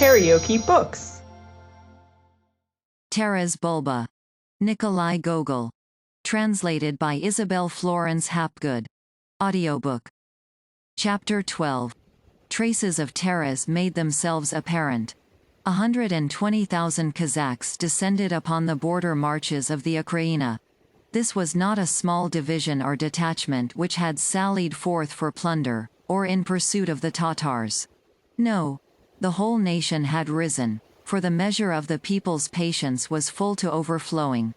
KaraokeBooks. Taras Bulba. Nikolai Gogol. Translated by Isabel Florence Hapgood. Audiobook. Chapter 12. Traces of Taras made themselves apparent. 120,000 Kazakhs descended upon the border marches of the Ukraina. This was not a small division or detachment which had sallied forth for plunder, or in pursuit of the Tatars. No. The whole nation had risen, for the measure of the people's patience was full to overflowing.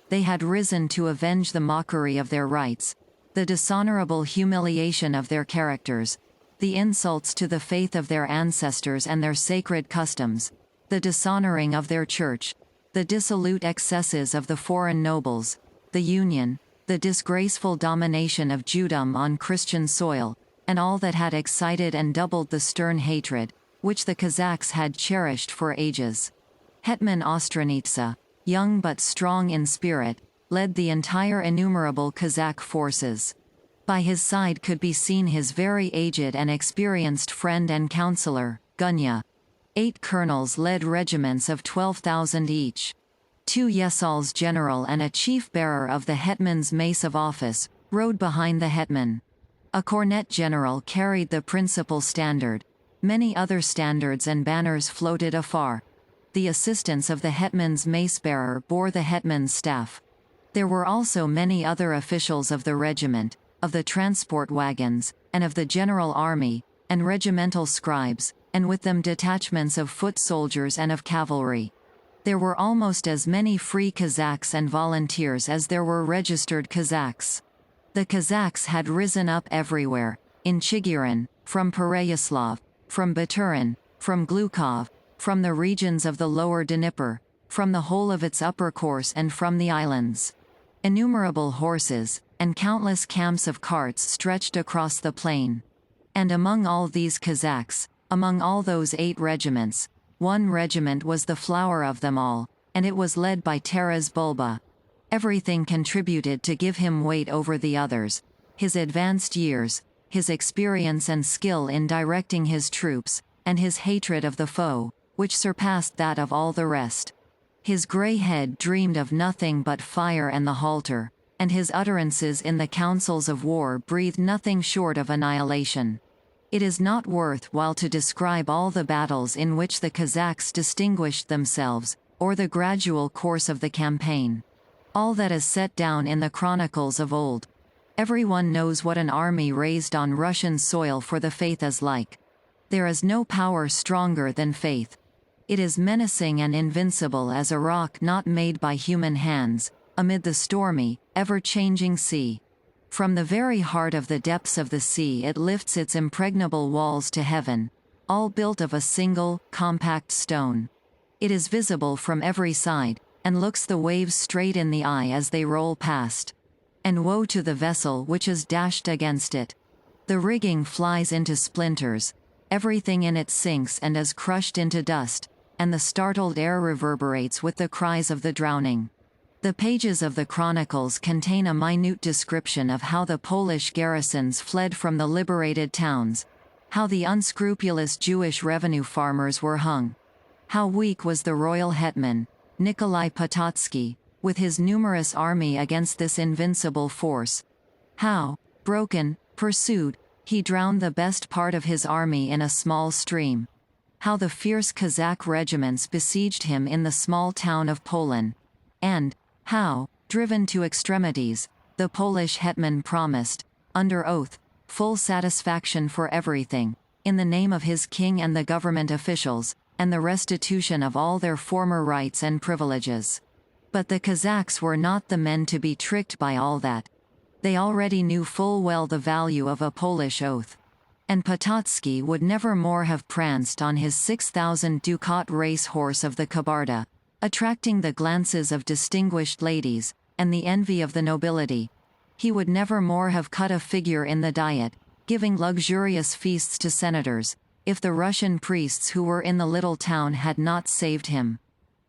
They had risen to avenge the mockery of their rights, the dishonorable humiliation of their characters, the insults to the faith of their ancestors and their sacred customs, the dishonoring of their church, the dissolute excesses of the foreign nobles, the union, the disgraceful domination of Jewdom on Christian soil, and all that had excited and doubled the stern hatred, which the Kazakhs had cherished for ages. Hetman Ostranitsa, young but strong in spirit, led the entire innumerable Kazakh forces. By his side could be seen his very aged and experienced friend and counselor, Gunya. 8 colonels led regiments of 12,000 each. 2 Yesals general and a chief bearer of the hetman's mace of office rode behind the hetman. A cornet general carried the principal standard. Many other standards and banners floated afar. The assistants of the hetman's mace-bearer bore the hetman's staff. There were also many other officials of the regiment, of the transport wagons, and of the general army, and regimental scribes, and with them detachments of foot soldiers and of cavalry. There were almost as many free Kazakhs and volunteers as there were registered Kazakhs. The Kazakhs had risen up everywhere, in Chigirin, from Pereyaslav, from Baturin, from Glukov, from the regions of the lower Dnieper, from the whole of its upper course and from the islands. Innumerable horses, and countless camps of carts stretched across the plain. And among all these Kazakhs, among all those 8 regiments, one regiment was the flower of them all, and it was led by Taras Bulba. Everything contributed to give him weight over the others: his advanced years, his experience and skill in directing his troops, and his hatred of the foe, which surpassed that of all the rest. His grey head dreamed of nothing but fire and the halter, and his utterances in the councils of war breathed nothing short of annihilation. It is not worth while to describe all the battles in which the Kazakhs distinguished themselves, or the gradual course of the campaign. All that is set down in the chronicles of old. Everyone knows what an army raised on Russian soil for the faith is like. There is no power stronger than faith. It is menacing and invincible as a rock not made by human hands, amid the stormy, ever-changing sea. From the very heart of the depths of the sea it lifts its impregnable walls to heaven, all built of a single, compact stone. It is visible from every side, and looks the waves straight in the eye as they roll past. And woe to the vessel which is dashed against it. The rigging flies into splinters, everything in it sinks and is crushed into dust, and the startled air reverberates with the cries of the drowning. The pages of the chronicles contain a minute description of how the Polish garrisons fled from the liberated towns, how the unscrupulous Jewish revenue farmers were hung, how weak was the royal hetman, Nikolai Potocki, with his numerous army against this invincible force, how, broken, pursued, he drowned the best part of his army in a small stream, how the fierce Kazakh regiments besieged him in the small town of Poland, and how, driven to extremities, the Polish hetman promised, under oath, full satisfaction for everything, in the name of his king and the government officials, and the restitution of all their former rights and privileges. But the Kazakhs were not the men to be tricked by all that. They already knew full well the value of a Polish oath. And Potocki would never more have pranced on his 6,000 ducat race horse of the Kabarda, attracting the glances of distinguished ladies, and the envy of the nobility. He would never more have cut a figure in the Diet, giving luxurious feasts to senators, if the Russian priests who were in the little town had not saved him.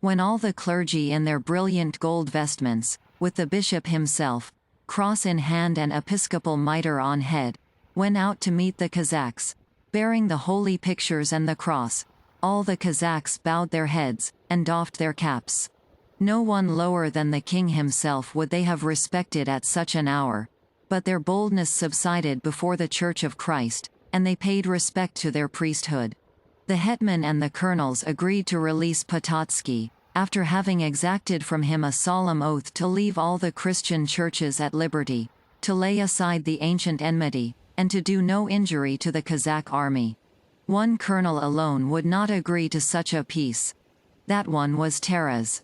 When all the clergy in their brilliant gold vestments, with the bishop himself, cross in hand and episcopal mitre on head, went out to meet the Kazakhs, bearing the holy pictures and the cross, All the Kazakhs bowed their heads, and doffed their caps. No one lower than the king himself would they have respected at such an hour. But their boldness subsided before the Church of Christ, and they paid respect to their priesthood. The hetman and the colonels agreed to release Potocki, after having exacted from him a solemn oath to leave all the Christian churches at liberty, to lay aside the ancient enmity, and to do no injury to the Kazakh army. One colonel alone would not agree to such a peace. That one was Taras.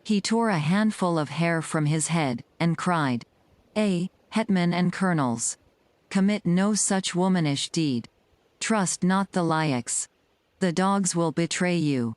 He tore a handful of hair from his head, and cried, hetmen and colonels! Commit no such womanish deed. Trust not the Lyakhs. The dogs will betray you.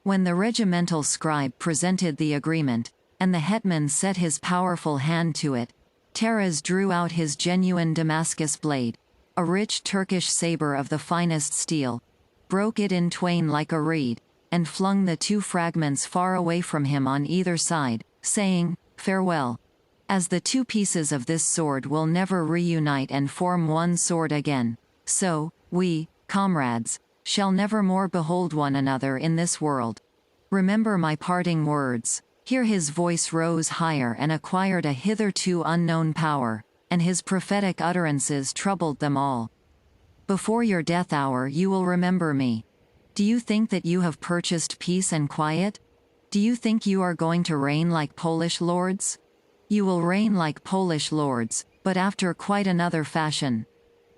When the regimental scribe presented the agreement, and the hetman set his powerful hand to it, Taras drew out his genuine Damascus blade, a rich Turkish saber of the finest steel, broke it in twain like a reed, and flung the two fragments far away from him on either side, saying, "Farewell. As the two pieces of this sword will never reunite and form one sword again, so, we, comrades, shall never more behold one another in this world. Remember my parting words." Here his voice rose higher and acquired a hitherto unknown power, and his prophetic utterances troubled them all. "Before your death hour you will remember me. Do you think that you have purchased peace and quiet? Do you think you are going to reign like Polish lords? You will reign like Polish lords, but after quite another fashion.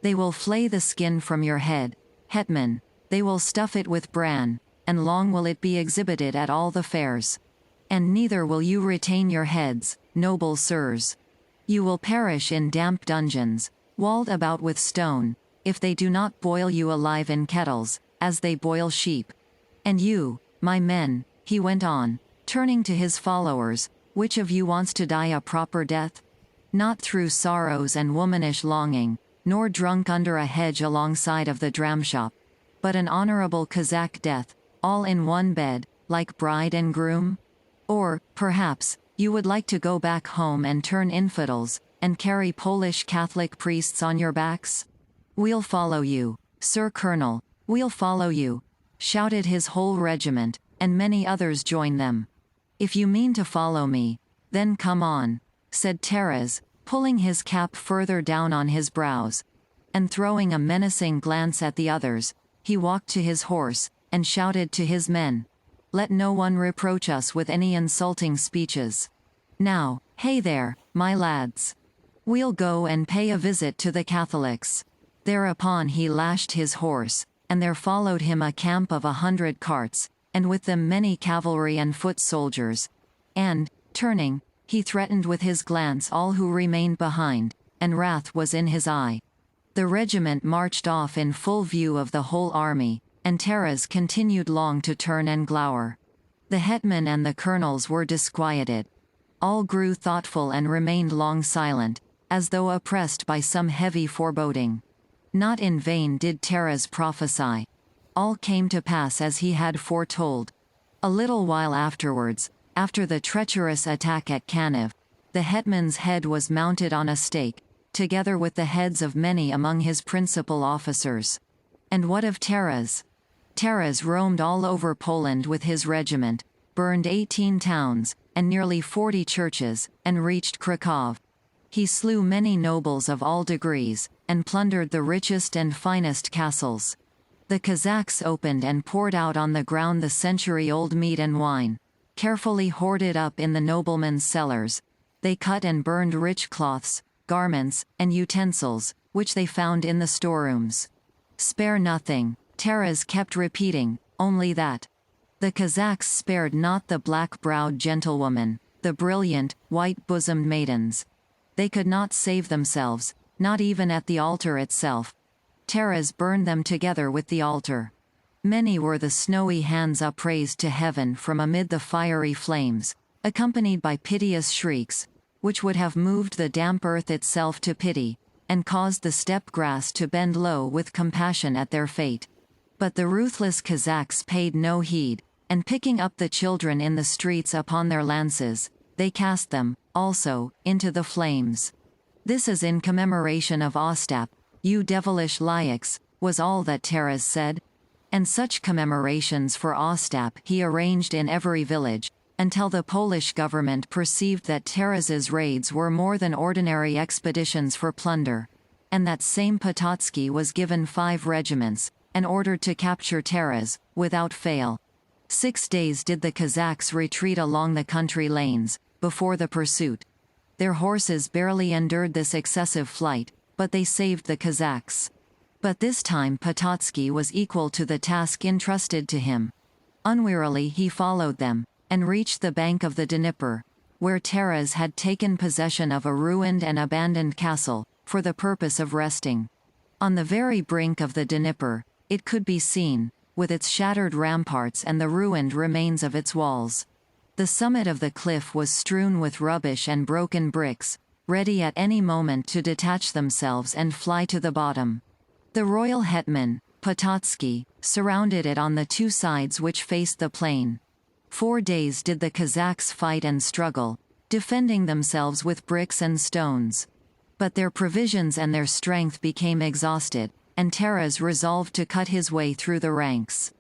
They will flay the skin from your head, hetman, they will stuff it with bran, and long will it be exhibited at all the fairs. And neither will you retain your heads, noble sirs. You will perish in damp dungeons, walled about with stone, if they do not boil you alive in kettles, as they boil sheep. And you, my men," he went on, turning to his followers, "which of you wants to die a proper death? Not through sorrows and womanish longing, nor drunk under a hedge alongside of the dramshop, but an honorable Kazakh death, all in one bed, like bride and groom? Or, perhaps, you would like to go back home and turn infidels, and carry Polish Catholic priests on your backs? We'll follow you, Sir Colonel, we'll follow you," shouted his whole regiment, and many others joined them. "If you mean to follow me, then come on," said Taras, pulling his cap further down on his brows. And throwing a menacing glance at the others, he walked to his horse, and shouted to his men, "Let no one reproach us with any insulting speeches. Now, hey there, my lads. We'll go and pay a visit to the Catholics." Thereupon he lashed his horse, and there followed him a camp of 100 carts, and with them many cavalry and foot soldiers. And, turning, he threatened with his glance all who remained behind, and wrath was in his eye. The regiment marched off in full view of the whole army, and Taras continued long to turn and glower. The hetman and the colonels were disquieted. All grew thoughtful and remained long silent, as though oppressed by some heavy foreboding. Not in vain did Taras prophesy. All came to pass as he had foretold. A little while afterwards, after the treacherous attack at Kaniv, the hetman's head was mounted on a stake, together with the heads of many among his principal officers. And what of Taras? Taras roamed all over Poland with his regiment, burned 18 towns, and nearly 40 churches, and reached Krakow. He slew many nobles of all degrees, and plundered the richest and finest castles. The Kazakhs opened and poured out on the ground the century-old meat and wine, carefully hoarded up in the noblemen's cellars. They cut and burned rich cloths, garments, and utensils, which they found in the storerooms. "Spare nothing," Taras kept repeating, "only that." The Kazakhs spared not the black-browed gentlewomen, the brilliant, white-bosomed maidens. They could not save themselves, not even at the altar itself. Taras burned them together with the altar. Many were the snowy hands upraised to heaven from amid the fiery flames, accompanied by piteous shrieks, which would have moved the damp earth itself to pity, and caused the steppe grass to bend low with compassion at their fate. But the ruthless Kazakhs paid no heed, and picking up the children in the streets upon their lances, they cast them, also, into the flames. "This is in commemoration of Ostap, you devilish Lyakhs," was all that Taras said. And such commemorations for Ostap he arranged in every village, until the Polish government perceived that Terez's raids were more than ordinary expeditions for plunder, and that same Potocki was given 5 regiments, and ordered to capture Terez, without fail. 6 days did the Kazakhs retreat along the country lanes, before the pursuit. Their horses barely endured this excessive flight, but they saved the Kazakhs. But this time Potocki was equal to the task entrusted to him. Unwearily he followed them, and reached the bank of the Dnieper, where Terez had taken possession of a ruined and abandoned castle, for the purpose of resting. On the very brink of the Dnieper, it could be seen, with its shattered ramparts and the ruined remains of its walls. The summit of the cliff was strewn with rubbish and broken bricks, ready at any moment to detach themselves and fly to the bottom. The royal hetman, Potocki, surrounded it on the 2 sides which faced the plain. 4 days did the Kazakhs fight and struggle, defending themselves with bricks and stones. But their provisions and their strength became exhausted, and Terez resolved to cut his way through the ranks.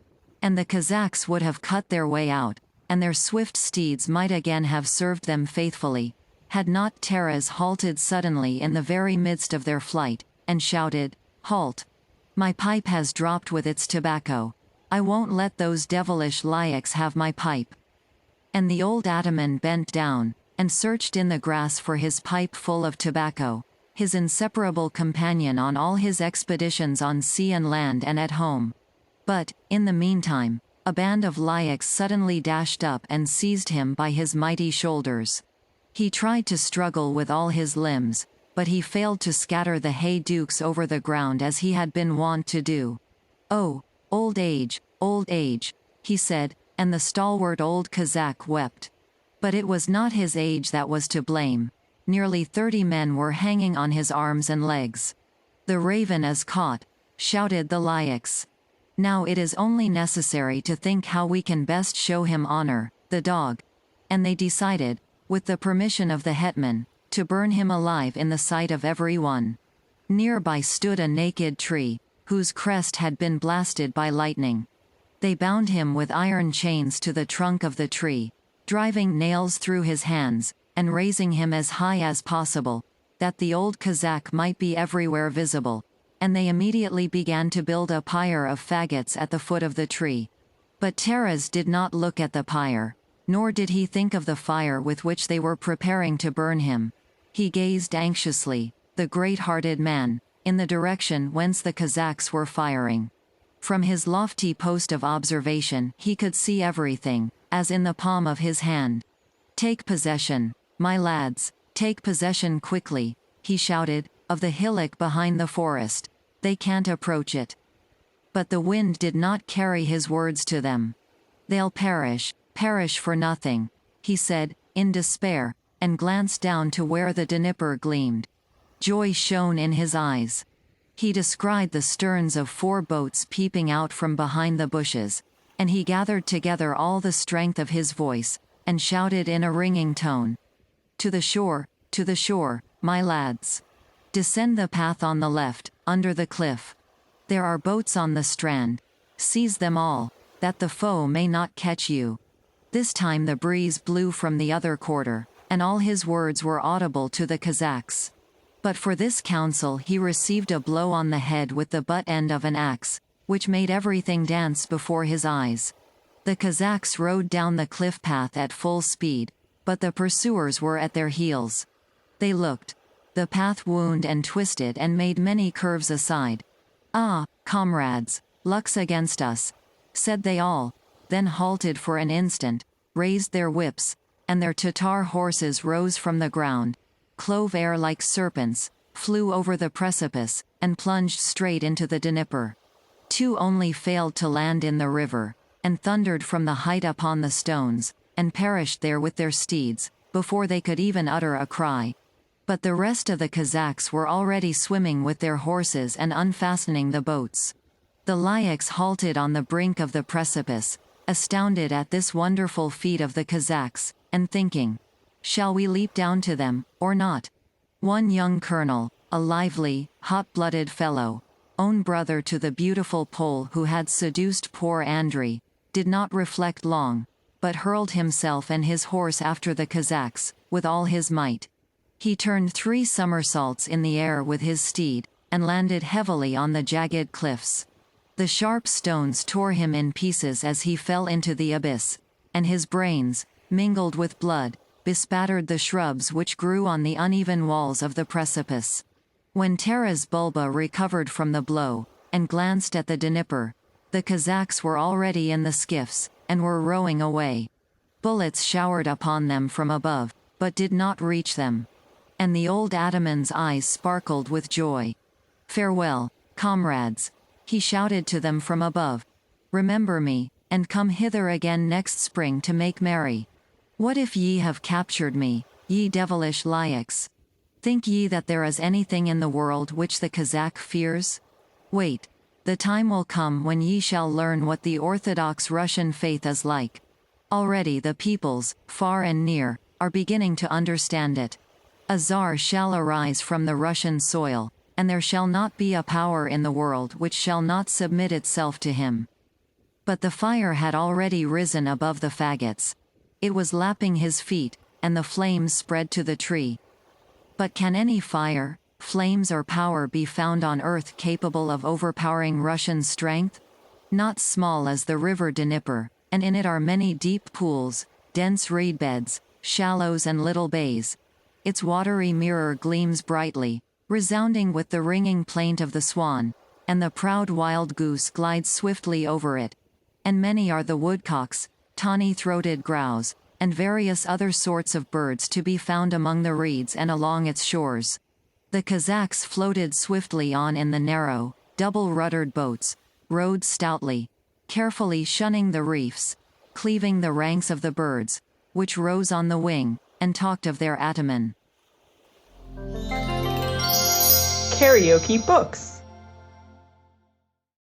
And the Kazakhs would have cut their way out, and their swift steeds might again have served them faithfully, had not Terez halted suddenly in the very midst of their flight, and shouted, "Halt! My pipe has dropped with its tobacco. I won't let those devilish Lyakhs have my pipe." And the old ataman bent down, and searched in the grass for his pipe full of tobacco, his inseparable companion on all his expeditions on sea and land and at home. But, in the meantime, a band of Lyakhs suddenly dashed up and seized him by his mighty shoulders. He tried to struggle with all his limbs, but he failed to scatter the haydukes over the ground as he had been wont to do. "Oh, old age, he said, and the stalwart old Kazakh wept. But it was not his age that was to blame. Nearly 30 men were hanging on his arms and legs. "The raven is caught," shouted the Lyakhs. "Now it is only necessary to think how we can best show him honor, the dog." And they decided, with the permission of the hetman, to burn him alive in the sight of every one. Nearby stood a naked tree, whose crest had been blasted by lightning. They bound him with iron chains to the trunk of the tree, driving nails through his hands, and raising him as high as possible, that the old Kazakh might be everywhere visible, and they immediately began to build a pyre of faggots at the foot of the tree. But Terez did not look at the pyre, nor did he think of the fire with which they were preparing to burn him. He gazed anxiously, the great-hearted man, in the direction whence the Kazakhs were firing. From his lofty post of observation he could see everything, as in the palm of his hand. "Take possession, my lads, take possession quickly," he shouted, "of the hillock behind the forest. They can't approach it." But the wind did not carry his words to them. "They'll perish for nothing," he said, in despair, and glanced down to where the Dnieper gleamed. Joy shone in his eyes. He descried the sterns of 4 boats peeping out from behind the bushes, and he gathered together all the strength of his voice, and shouted in a ringing tone, to the shore, my lads. Descend the path on the left, under the cliff. There are boats on the strand. Seize them all, that the foe may not catch you." This time the breeze blew from the other quarter, and all his words were audible to the Kazakhs. But for this counsel he received a blow on the head with the butt end of an axe, which made everything dance before his eyes. The Kazakhs rode down the cliff path at full speed, but the pursuers were at their heels. They looked. The path wound and twisted and made many curves aside. "Ah, comrades, luck's against us," said they all, then halted for an instant, raised their whips, and their Tatar horses rose from the ground, clove air like serpents, flew over the precipice, and plunged straight into the Dnieper. 2 only failed to land in the river, and thundered from the height upon the stones, and perished there with their steeds, before they could even utter a cry. But the rest of the Kazakhs were already swimming with their horses and unfastening the boats. The Lyakhs halted on the brink of the precipice, astounded at this wonderful feat of the Kazakhs, and thinking, "Shall we leap down to them, or not?" One young colonel, a lively, hot-blooded fellow, own brother to the beautiful Pole who had seduced poor Andrei, did not reflect long, but hurled himself and his horse after the Cossacks, with all his might. He turned 3 somersaults in the air with his steed, and landed heavily on the jagged cliffs. The sharp stones tore him in pieces as he fell into the abyss, and his brains, mingled with blood, bespattered the shrubs which grew on the uneven walls of the precipice. When Taras Bulba recovered from the blow, and glanced at the Dnieper, the Cossacks were already in the skiffs, and were rowing away. Bullets showered upon them from above, but did not reach them. And the old ataman's eyes sparkled with joy. "Farewell, comrades," he shouted to them from above. "Remember me, and come hither again next spring to make merry. What if ye have captured me, ye devilish Lyakhs? Think ye that there is anything in the world which the Cossack fears? Wait, the time will come when ye shall learn what the Orthodox Russian faith is like. Already the peoples, far and near, are beginning to understand it. A Tsar shall arise from the Russian soil, and there shall not be a power in the world which shall not submit itself to him." But the fire had already risen above the faggots. It was lapping his feet, and the flames spread to the tree. But can any fire, flames or power be found on earth capable of overpowering Russian strength? Not small as the river Dnieper, and in it are many deep pools, dense reed beds, shallows and little bays. Its watery mirror gleams brightly, resounding with the ringing plaint of the swan, and the proud wild goose glides swiftly over it. And many are the woodcocks, tawny-throated grouse, and various other sorts of birds to be found among the reeds and along its shores. The Cossacks floated swiftly on in the narrow, double-ruddered boats, rowed stoutly, carefully shunning the reefs, cleaving the ranks of the birds, which rose on the wing, and talked of their ataman. KaraokeBooks.